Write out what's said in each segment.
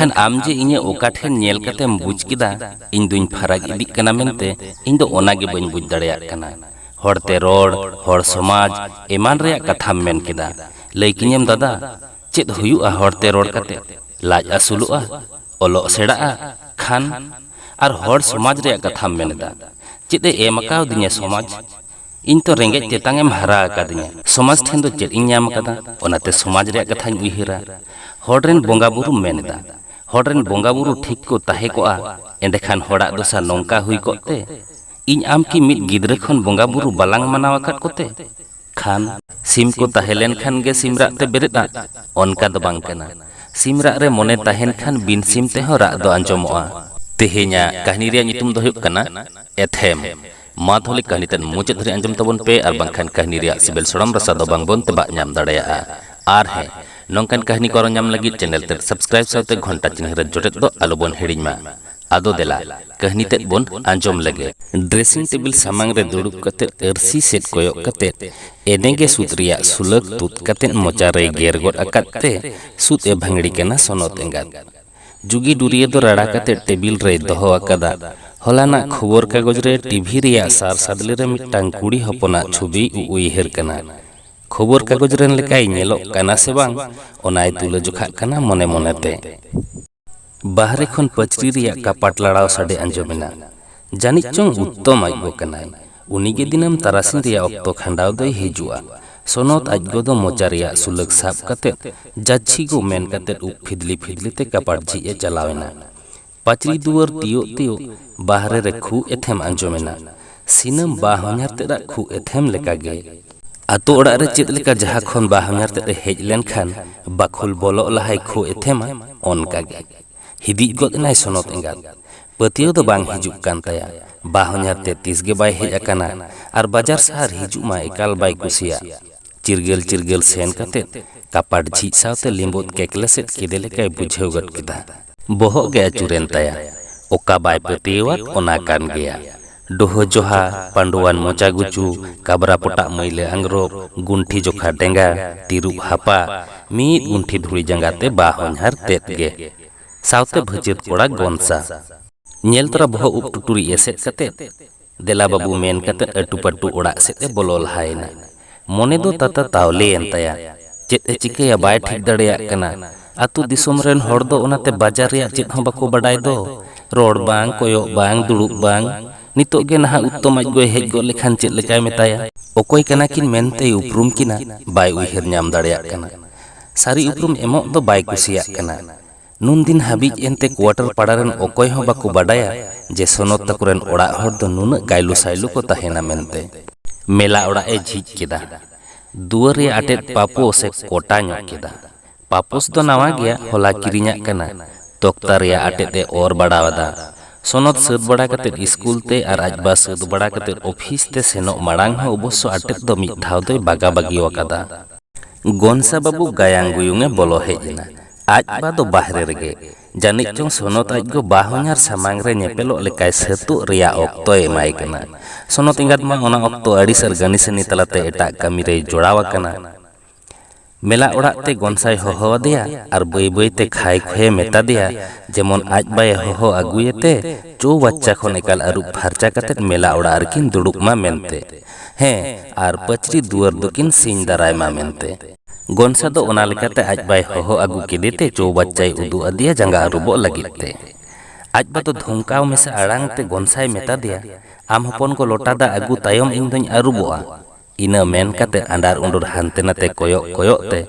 एनखान आम जे इnye ओका ठेन नेल कतेम बुझ किदा इन दुइन फरक इदिक कना मेनते इन दो ओना गे बइन बुझ दाड़ेयाक कना। हड़ते रोड हड़ समाज एमान रेया कथाम मेन किदा लई किnyem दादा चेद हुयुआ हड़ते रोड कते लाज आसुलुआ ओलोग सेड़ाआ खान आर हड़ समाज रेया कथाम मेनदा चेद एम अकाव दिnya समाज इन तो रेंगेज तेतांगेम हरा अकादिnya समाज ठेन दो चेद इन ᱧᱟᱢ अकादा ओनाते समाज रेया कथाᱧ उयहरा हड़रेन बोंगा बुरु मेनदा हड़रेन बोंगा बुरु ठीक को ताहे कोआ एंडेखान हड़ाक दोसा नोंका हुई कोते इन आम की मिद गिद्रे खन बोंगा बुरु बालांग मनाव अकाद कोते खान सिम को ताहेलेन खान गे सिमराग ते बेरेदा ओनका दो बांग कना सिमराग रे मोने ताहेन खान बिन सिम ते हो राग दो आंजोमोआ तेहेnya कहानी रे ᱧᱩᱛᱩᱢ ᱫᱚ ᱦᱩᱭᱩᱜ ᱠᱟᱱᱟ एथेम मा थोले कहानी तन मुचाद धरि आंजम तबन पे आर बांखान कहानी रे सिबिल सोड़म रसा दो बांग बोन तबा ᱧᱟᱢ दाड़ेयाआ आर है नोंकान कहानी को ᱧᱟᱢ लगित चैनल ते सब्सक्राइब साउते घंटा चिन्ह रे जोटेत दो आलो बोन हिड़िñ मा आदो देला कहानी ते बोन आंजम लगे ड्रेसिंग टेबिल सामांग रे दुड़ुब कते अरसी सेट कोयक कते एनेगे सूत्रिया सुलग तुत कते मोचा रे गेर गोद अकाते सूत ए भंगड़ी केना सोनोत एंगात जुगी डुरिये दो राड़ा कते टेबिल रे दोहो अकादा हलाना खबर कागज रे टीवी रिया सार सादले रे मिटांग कुड़ी हपना छुबी उइहेर कना खबर कागज रेन लेकाय नेलोक काना से बांग ओनाय तुले जोखा कना मने मनेते बाहरे खन पचरी रिया कापाट लड़ाव साडे आंजमेना जानिक चों उत्तम आइगो कनाय उनिगे दिनम तारासिन रिया ऑक्तो खंडाव दई हिजुआ सोनोत आइगो दो मोचा रिया सुलग साब कते जाच्छी गो मेन कते उप फिदली फिदली ते कापाट जी ए चलावेना पाचरी दुवर तियो तियो बाहरे रे खु एथेम आंजमेना सिनम बाहन्यार तेरा खु एथेम लेकागे आतो ओड़ा रे चेद लेका जहा खन बाहन्यार ते हेज लेन खान बाखुल बोलो लहाय खु एथेमा ओनकागे हिदी गद नाय सोनोत एंगात पतियो दो बांग हिजुक कान ताया बाहन्यार ते तिसगे बाय हेज अकाना आर बाजार शहर हिजुक मा एकाल बाय कुसिया चिरगेल चिरगेल सेन कते कापाट झी सावते लिंबोत केकलेसेट किदे लेकाय बुझेव गद किदा बोहग गे अचुरेन ताया ओका बाय पतियवात ओना कान गया डोह जोहा पांडुवान मोचा गुचू काबरा पोटा मैले अंग्रोब गुंठी जोखा डेंगा तिरुब हापा मीद गुंठी धुड़ी जंगाते बाहन्यार तेत गे सावते भजित कोड़ा गोनसा नेल तरा बहो उप टुटुरी एसेट कते देला बाबू मेन कते अटू पट्टू ओड़ा सेते बोलो लहायना मोने दो ताता तावले एंताया चेत ए चिकया बाय ठीक दड़ेया कना आतु दिसोम रेन हड़ दो ओनाते बाजार रिया चेत हो बाको बडाय दो रोड बांग कोयो बांग दुड़ुब बांग नितो गे नहा उत्तम आज गोय हेज गो लेखान चेत लेकाय मेताया ओकोय कना किन मेनते उपरुम किना बाय उइहेर ᱧᱟᱢ दाड़ेया कना सारी उपरुम एमोक दो बाय कुसिया कना नुन दिन हाबिज एनते क्वार्टर पाड़ारेन ओकोय हो बाको बाडाया जे सोनोत तकुरेन ओड़ा हड़ दो नुना गायलु साइलु को ताहेना मेनते मेला ओड़ा ए झिज केदा दुआर रे आटेट पापो से कोटा ᱧᱚᱜ केदा पापोस दो नावा गया होला किरिñाक कना तोक्ता रे आटेट ए और बाड़ावादा सोनोत सद बड़ा कते स्कूल ते आर आजबा सद बड़ा कते ऑफिस ते सेनो माड़ांग हो अवश्य आटेट दो मिद धाव दो बागा बागी वकादा गोनसा बाबू गायांग गुयुंगे बोलो हेजना आज बा दो बाहरे रेगे जानिक चों सोनोत आज गो बाहन्यार सामांग रे नेपेलो लेकाय सेतु रिया ऑक्तो एमाय कना सोनोत इंगात मा ओना ऑक्तो अड़ी सर गनिसनी तलाते एटा कामी रे जोड़ावा कना मेला ओड़ाक ते गोनसाय होहो दिया आर बई बई ते खाय खोए मेता दिया जेमन आज बाय होहो अगुयेते चो बच्चा खन एकाल अरुप फारचा कते मेला ओड़ा आरकिन दुड़ुक मा मेनते हे आर पचरी दुआर दोकिन सिंह दाराय मा मेनते गोनसा दो ओना लेकाते आज बाय होहो अगु केदेते चो बच्चाय उदु अदिया जंगा अरुबो लगिते आज बा तो धुमकाव मेसा आड़ांग ते गोनसाय मेता दिया आम हपन को लोटा दा अगु तायम इन दोኝ अरुबोआ इना मेन कते अंडार उंडुर हानते नाते कोयok कोयok ते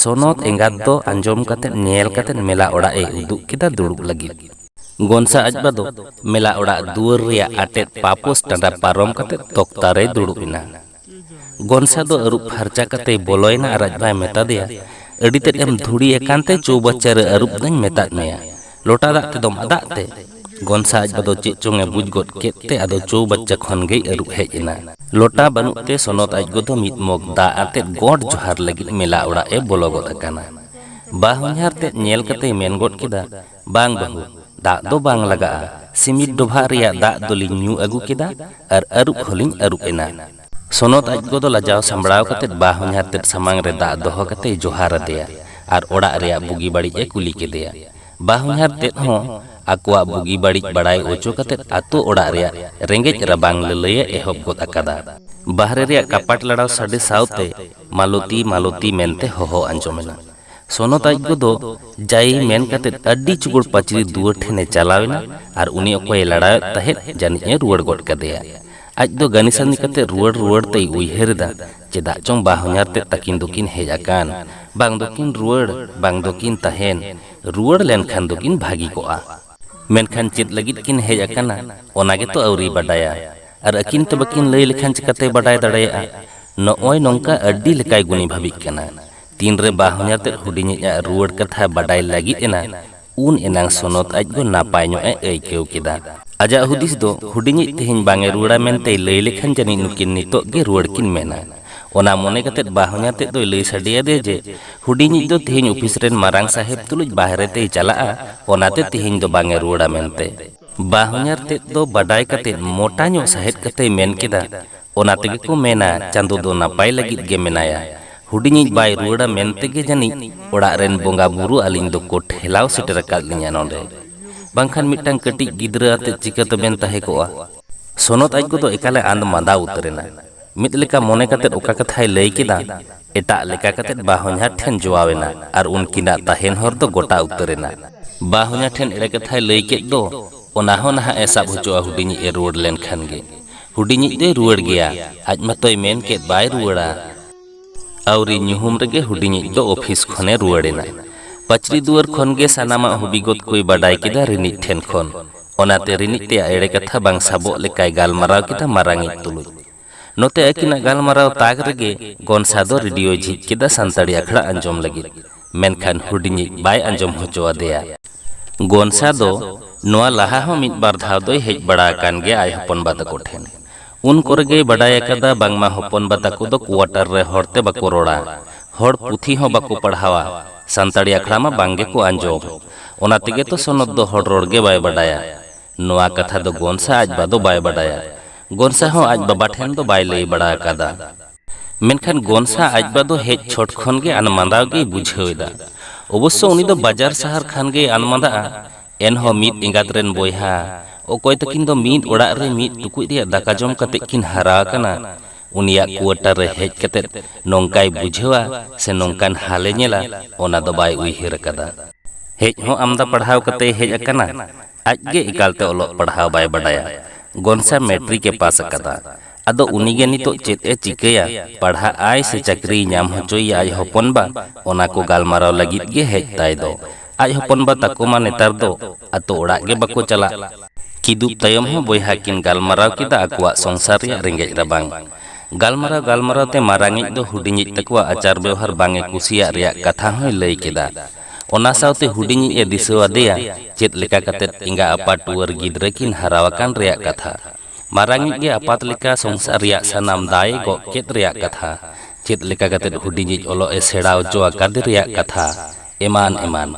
सोनोत एंगात दो आंजोम कते नेल कते मेला ओड़ा ए उदुक किदा दुड़ुब लगी गोनसा आजबा दो मेला ओड़ा दुआर रिया आटेट पापोस टांडा पारम कते तोक्ता रे दुड़ुबिना गोनसा दो अरुप फारचा कते बोलोयना आर आजबाय मेता दिया अडी तेट एम धुड़ी एकांते चो बच्चा रे अरुप दኝ मेतात मेया लोटा दाग ते दम अदाग ते गोनसा आज बदो चे चोंगे बुझ गोद केते आदो चो बच्चा खन गई अरुप हेजना लोटा बनुते सोनोत आज गो दो मिद मोग दा आते गोड जोहार लगित मेला ओड़ा ए बोलो गोद अकाना बाहन्यार ते नेल कते मेन गोद किदा बांग बहु दाग दो बांग लगा सिमिट डोभा रिया दाग दोलिं न्यू अगु किदा आर अरुप होलिं अरुप एना सोनोत आज गो दो लाजाव संबड़ाव कते बाहन्यार ते सामांग रे दाग दोहो कते जोहार अदेया आर ओड़ा रिया बुगी बाड़ी ए कुली केदेया बाहुnyar तेद हों आकुआ बुगी बाड़ी बड़ाई ओचो कतेद आतो ओड़ा रेया रेंगेज रबांग ललैया एहब गोद अकादा। बाहरे रेया कपाट लड़ाव साडे सावते मालती मालती मेनते होहो आंजोमेना। सोनत आज दो जाई मेन कतेद अड्डी चुगुड़ पचरी दुआर ठेने चलावेना और उनी अकोय लड़ाव तहेद जानिए रुवाड़ गोद कदेया। आज दो गनिसानी कते रुवाड़ रुवाड़ ते उइहेरदा चेदा चोंग बाहुnyar ते तकिन दोकिन हेज आकान बांग दोकिन रुवाड़ बांग दोकिन तहेन रुवाड़ लेनखान दोकिन भागी कोआ। मेनखान चेद लगिद किन हेज आकाना ओनागे तो अवरी बडाया और अकिन तो बकिन लई लेखान चिकाते बडाय दाड़ाया। नोय नोंका अड्डी लेकाय गुनी भाबिक कना तीन रे बाहुnyar ते हुडिनिया रुवाड़ कथा बडाय लागिद एना उन एनांग सोनत आज गो नापाय नो आइकेव केदा। आजा हुदिस दो हुडिनि तेहिन बांगे रुवाड़ा मेनते लई लेखान जानि नुकिन नितोग गे रुवाड़ किन मेना। ओना मोने कतेद बाहुnyar ते दो लई साडिया दे जे हुडिनि दो तेहिन ऑफिस रेन मारांग साहेब तुलुज बाहरे ते चलाआ ओनाते तेहिन दो बांगे रुवाड़ा मेनते। बाहुnyar ते दो बडाय कतेद मोटा ᱧᱚᱜ साहेद कते मेन केदा ओना तेगे को मेना चांदो दो नापाय लगिद गे मेनाया। हुडिनि बाय रुवाड़ा मेनते गे जानि ओड़ा रेन बोंगा बुरु आलिन दो को ठेलाव सेटर अकाद लिया नोंडे बांखान मिटांग कटिज गिद्रा आते चिकाते बेन ताहे कोआ। सोनत आज को दो एकाले आंद मादा उतरेना मिद लेका मोने कतेद ओका कथाय लई केदा एटा लेका कतेद बाहुnyar ठेन जोआवेना और उनकिना ताहेन हर दो गोटा उतरेना। बाहुnyar ठेन एड़े कथाय लई केद दो ओना हो नाहा ए साब होचोआ हुडिनि ए रुवाड़ लेनखान गे हुडिनि दे रुवाड़ गया आज मातोय मेन केद बाय रुवाड़ा। आवरी ᱧᱩᱦᱩᱢ रेगे हुडिनि दो ऑफिस खने रुवाड़ेना। पचरी दुआर खन गे सानामा हुबिगोत कोई बडाय केदा रिनि ठेन खन ओनाते रिनि ते एड़े कथा बांग साबो लेकाय गालमाराव केदा मारांगी तुलुज। नोते अकिना गालमाराव ताग रेगे गोनसा दो रेडियो झिज केदा सानताड़ी अखड़ा आंजोम लगिद मेनखान हुडिनि बाय आंजोम होचोआ देया। गोनसा दो नोआ लाहा हो मिद बार धाव दोय हेज बड़ा कान गे आय हपन बा तको ठेन उन कोरेगे बडाय कदा बांगमा हपन बा तको दो क्वार्टर रे हरते बाको रोड़ा हर पुथी हो बाको पढ़ावा सानताड़ी अखड़ा मा बांगे को आंजोम ओना तेगे तो सोनत दो हर रोड़ गे बाय बडाया। नोआ कथा दो गोनसा आज बा दो बाय बडाया। गोनसा हो आज बाबा ठेन दो बाय लई बड़ा कादा मेनखान गोनसा आज बा दो हेज छोट खन गे अनमांदाव गे बुझेवेदा। अवश्य उनी दो बाजार शहर खान गे अनमांदा एनहो मिद एंगात रेन बोयहा ओकोय तकिन दो मिद ओड़ा रे मिद टुकुज रे दाका जम कते किन हारा कना उनिया क्वार्टर रे हेज कते नोंकाय बुझेवा से नोंकान हाले नेला ओना दो बाय उइहेर कदा। हेज हो आमदा पढ़ाव कते हेज अकना आज गे एकालते ओलोग पढ़ाव बाय बडाया। गोनसा मैट्रिक के पास कदा आदो उनिगे नितो चेद ए चिकया पढ़ा आय से चाकरी नाम होचोय आय हपन बा ओना को गालमाराव लगिद गे हेज ताय दो। आज हपन बा ताको मा नेतार दो आतो ओड़ा गे बाको चला किदुब तायम हो बोयहा किन गालमाराव केदा आकुआ संसार रे रेंगेज रबांग। गालमाराव गालमाराव ते मारांगी दो हुडिनि तकुआ आचार व्यवहार बांगे कुसिया रेया कथा होय लई केदा। ओना सावते हुडिनि ए दिसवादेया चेद लेका कतेद इंगा आपात टुवर गिद्रा किन हारावाकान रेया कथा मारांगी गे आपात लेका संसार रेया सानाम दाय गो केद रेया कथा चेद लेका कतेद हुडिनि ओलो ए सेड़ाव जोआ कादे रेया कथा एमान एमान।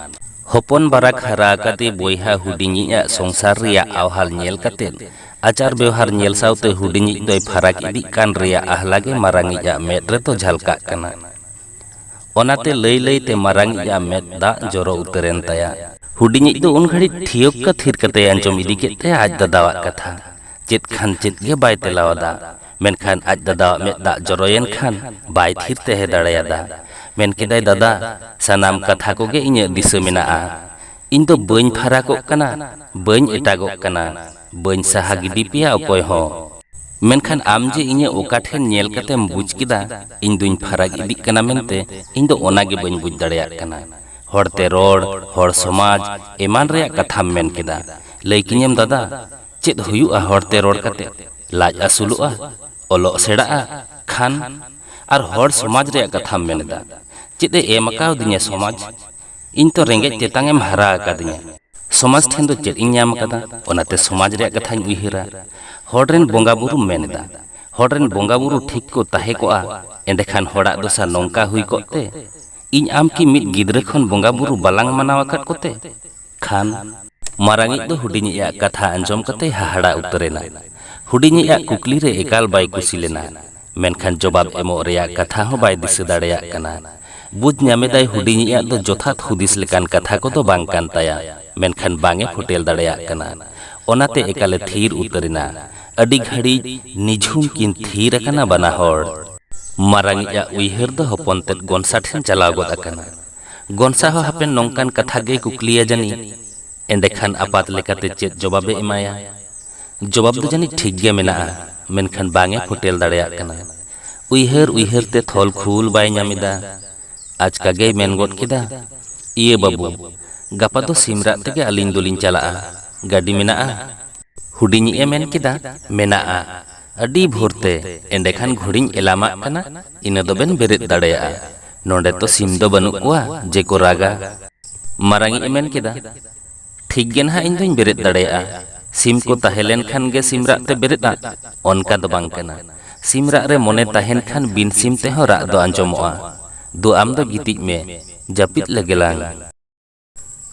हपन बाराक हारा कते बोयहा हुडिनि आ संसार रेया आवहाल नेल कतेद आचार व्यवहार नेल सावते हुडिनि दोय फाराक इदि कान रेया आहलागे मारांगी आ मेद रे तो झलका कना ओनाते लई लई ते मारांगी आ मेद दा जोरो उतरेन ताया। हुडिनि दो उन घड़ी ठियोक का थिर कते आंजोम इदि केते आज दादावा कथा चेद खान चेद गे बाय तेलावदा मेनखान आज दादा मेद दा जोरोयन खान बाय थिर ते हे दाड़ायादा मेन केदाय दादा सानाम कथा को गे इᱧ दिसो मेनाआ इन दो बइन फाराको कना बइन एटागो कना बइन साहा गिदी पिया अकोय हो मेनखान आम जे इᱧ ओका ठेन नेल कतेम बुझ केदा इन दुइन फाराग इदि कना मेनते इन दो ओनागे बइन बुझ दाड़ाया कना हरते रोड हर समाज एमान रेया कथा मेन केदा लई किñem दादा चेद हुयुआ हरते रोड कते लाज असुलुआ ओलो सेड़ाआ खान और हर समाज रेया कथा मेनदा चेद एम अकाव दिnya समाज इन तो रेंगेज तेतांगेम हारा अकादिnya समाज ठेन दो चेद इन ᱧᱟᱢ कदा ओनाते समाज रेया कथाñ उइहिरा हररेन बोंगा बुरु मेनदा हररेन बोंगा बुरु ठीक को ताहे कोआ एंडेखान हड़ा दोसा नोंका हुई कोते इन आम की मिद गिद्रे खन बोंगा बुरु बालांग मनाव अकाद कोते खान मारांगी दो हुडिनि या कथा आंजोम कते हाहाड़ा उतरेना हुडिनि या कुकली रे एकाल बाय कुसी लेना मेनखान जवाब एमो रेया कथा हो बाय दिस दाड़ेया कना बुझ ᱧᱟᱢᱮᱫᱟᱭ ᱦᱩᱰᱤᱧᱤᱡᱟᱜ ᱫᱚ ᱡᱚᱛᱷᱟᱛ ᱦᱩᱫᱤᱥ ᱞᱮᱠᱟᱱ ᱠᱟᱛᱷᱟ ᱠᱚᱫᱚ ᱵᱟᱝ ᱠᱟᱱ ᱛᱟᱭᱟ, ᱢᱮᱱᱠᱷᱟन ᱵᱟᱝ ᱮ ᱯᱷᱚᱴᱮᱞ ᱫᱟᱲᱮᱭᱟᱜ ᱠᱟᱱᱟ᱾ ᱚᱱᱟᱛᱮ ᱮᱠᱟᱞᱮ ᱛᱷᱤᱨ ᱩᱛᱟᱹᱨᱮᱱᱟ᱾ ᱟᱹᱰᱤ ᱜᱷᱟᱹᱲᱤᱡ ᱱᱤᱡᱷᱩᱢ ᱠᱤᱱ ᱛᱷᱤᱨ ᱟᱠᱟᱱᱟ ᱵᱟᱱᱟ ᱦᱚᱲ᱾ ᱢᱟᱨᱟᱝᱤᱡᱟᱜ ᱩᱭᱦᱟᱹᱨ ᱫᱚ ᱦᱚᱯᱚᱱ ᱛᱮᱫ ᱜᱚᱱᱥᱟ ᱴᱷᱮᱱ ᱪᱟᱞᱟᱣ ᱜᱚᱫ ᱟᱠᱟᱱᱟ᱾ ᱜᱚᱱᱥᱟ ᱦᱚᱸ ᱦᱟᱯᱮᱱ ᱱᱚᱝᱠᱟᱱ ᱠᱟᱛᱷᱟ ᱜᱮ ᱠᱩᱠᱞᱤᱭᱟ ᱡᱟᱹᱱᱤᱡ᱾ ᱮᱸᱰᱮᱠᱷᱟᱱ ᱟᱯᱟᱛ ᱞᱮᱠᱟᱛᱮ ᱪᱮᱫ ᱡᱚᱵᱟᱵᱮ ᱮᱢᱟᱭᱟ? ᱡᱚᱵᱟᱵ ᱫᱚ ᱡᱟᱹᱱᱤᱡ ᱴᱷᱤᱠ ᱜᱮ ᱢᱮᱱᱟᱜᱼᱟ, ᱢᱮᱱᱠᱷᱟᱱ ᱵᱟᱝ ᱮ ᱯᱷᱚᱴᱮᱞ ᱫᱟᱲᱮᱭᱟᱜ ᱠᱟᱱᱟ᱾ ᱩᱭᱦᱟᱹᱨ ᱩᱭᱦᱟᱹᱨ ᱛᱮ ᱛᱷᱚᱞ ᱠᱷᱩᱞ ᱵᱟᱭ ᱧᱟᱢᱮᱫᱟ᱾ ᱟᱪᱠᱟ ᱜᱮᱭ ᱢᱮᱱ ᱜᱚᱫ ᱠᱮᱫᱟ, ᱤᱭᱟᱹ ᱵᱟᱹᱵᱩ, ᱜᱟᱯᱟ ᱫᱚ ᱥᱤᱢ ᱨᱟᱜ ᱛᱮᱜᱮ ᱟᱹᱞᱤᱧ ᱫᱚᱞᱤᱧ ᱪᱟᱞᱟᱜᱼᱟ᱾ ᱜᱟᱹᱰᱤ ᱢᱮᱱᱟᱜᱼᱟ? ᱦᱩᱰᱤᱧᱤᱡ ᱮ ᱢᱮᱱ ᱠᱮᱫᱟ, ᱢᱮᱱᱟᱜᱼᱟ, ᱟᱹᱰᱤ ᱵᱷᱳᱨᱛᱮ, ᱮᱸᱰᱮᱠᱷᱟᱱ ᱜᱷᱩᱲᱤᱧ ᱮᱞᱟᱢᱟᱜ ᱠᱟᱱᱟ, ᱤᱱᱟᱹ ᱫᱚᱵᱮᱱ ᱵᱮᱨᱮᱫ ᱫᱟᱲᱮᱭᱟᱜᱼᱟ᱾ ᱱᱚᱸᱰᱮ ᱛᱚ ᱥᱤᱢ ᱫᱚ ᱵᱟᱹᱱᱩᱜ ᱠᱚᱣᱟ ᱡᱮ ᱠᱚ ᱨᱟᱜᱟ᱾ ᱢᱟᱨᱟᱝᱤᱡ ᱮ ᱢᱮᱱ ᱠᱮᱫᱟ, ᱴᱷᱤᱠ ᱜᱮ ᱱᱟᱦᱟᱜ ᱤᱧ ᱫᱩᱧ ᱵᱮᱨᱮᱫ ᱫᱟᱲᱮᱭᱟᱜᱼᱟ᱾ ᱥᱤᱢ ᱠᱚ ᱛᱟᱦᱮᱸ ᱞᱮᱱ ᱠᱷᱟᱱ ᱜᱮ ᱥᱤᱢ ᱨᱟᱜ ᱛᱮ ᱵᱮᱨᱮᱫᱼᱟ? ᱚᱱᱠᱟ ᱫᱚ ᱵᱟᱝ ᱠᱟᱱᱟ᱾ ᱥᱤᱢ ᱨᱟᱜ ᱨᱮ ᱢᱚᱱᱮ ᱛᱟᱦᱮᱱ ᱠᱷᱟᱱ ᱵᱤᱱ ᱥᱤᱢ ᱛᱮᱦᱚᱸ ᱨᱟᱜ ᱫᱚ ᱟᱸᱡᱚᱢᱚᱜᱼᱟ᱾ ᱫᱩ ᱟᱢ ᱫᱚ ᱜᱤᱛᱤᱡ ᱢᱮ, ᱡᱟᱹᱯᱤᱫ ᱞᱮᱜᱮᱞᱟᱝ᱾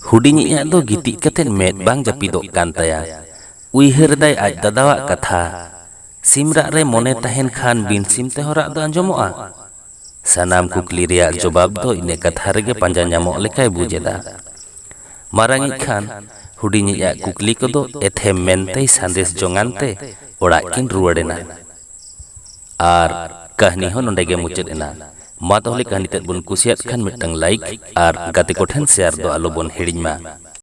ᱦᱩᱰᱤᱧᱤᱡᱟᱜ ᱫᱚ ᱜᱤᱛᱤᱡ ᱠᱟᱛᱮᱫ ᱢᱮᱫ ᱵᱟᱝ ᱡᱟᱹᱯᱤᱫᱚᱜ ᱠᱟᱱ ᱛᱟᱭᱟ᱾ ᱩᱭᱦᱟᱹᱨᱮᱫᱟᱭ ᱟᱡ ᱫᱟᱫᱟᱣᱟᱜ ᱠᱟᱛᱷᱟ, ᱥᱤᱢ ᱨᱟᱜ ᱨᱮ ᱢᱚᱱᱮ ᱛᱟᱦᱮᱱ ᱠᱷᱟᱱ ᱵᱤᱱ ᱥᱤᱢ ᱛᱮᱦᱚᱸ ᱨᱟᱜ ᱫᱚ ᱟᱸᱡᱚᱢᱚᱜᱼᱟ᱾ ᱥᱟᱱᱟᱢ ᱠᱩᱠᱞᱤ ᱨᱮᱭᱟᱜ ᱡᱚᱵᱟᱵ ᱫᱚ ᱤᱱᱟᱹ ᱠᱟᱛᱷᱟ ᱨᱮᱜᱮ ᱯᱟᱸᱡᱟ ᱧᱟᱢᱚᱜ ᱞᱮᱠᱟᱭ ᱵᱩᱡ ᱮᱫᱟ᱾ ᱢᱟᱨᱟᱝᱤᱡ ᱠᱷᱟᱱ ᱦᱩᱰᱤᱧᱤᱡᱟᱜ ᱠᱩᱠᱞᱤ ᱠᱚᱫᱚ ᱮᱛᱷᱮᱢ ᱢᱮᱱᱛᱮᱭ ᱥᱟᱸᱫᱮᱥ ᱡᱚᱝᱟᱱ ᱛᱮ ᱚᱲᱟᱜ ᱠᱤᱱ ᱨᱩᱣᱟᱹᱲᱮᱱᱟ᱾ ᱟᱨ ᱠᱟᱹᱦᱱᱤ ᱦᱚᱸ ᱱᱚᱰᱮ ᱜᱮ ᱢᱩᱪᱟᱹᱫ ᱮᱱᱟ᱾ ᱢᱟ ᱛᱟᱦᱚᱞᱮ ᱠᱟᱹᱦᱱᱤ ᱛᱮᱫ ᱵᱚᱱ ᱠᱩᱥᱤᱭᱟᱫ ᱠᱷᱟᱱ ᱢᱤᱫᱴᱟᱝ ᱞᱟᱭᱤᱠ ᱟᱨ ᱜᱟᱛᱮ ᱠᱚᱴᱷᱮᱱ ᱥᱮᱭᱟᱨ ᱫᱚ ᱟᱞᱚ ᱵᱚᱱ ᱦᱤᱲᱤᱧ ᱢᱟ᱾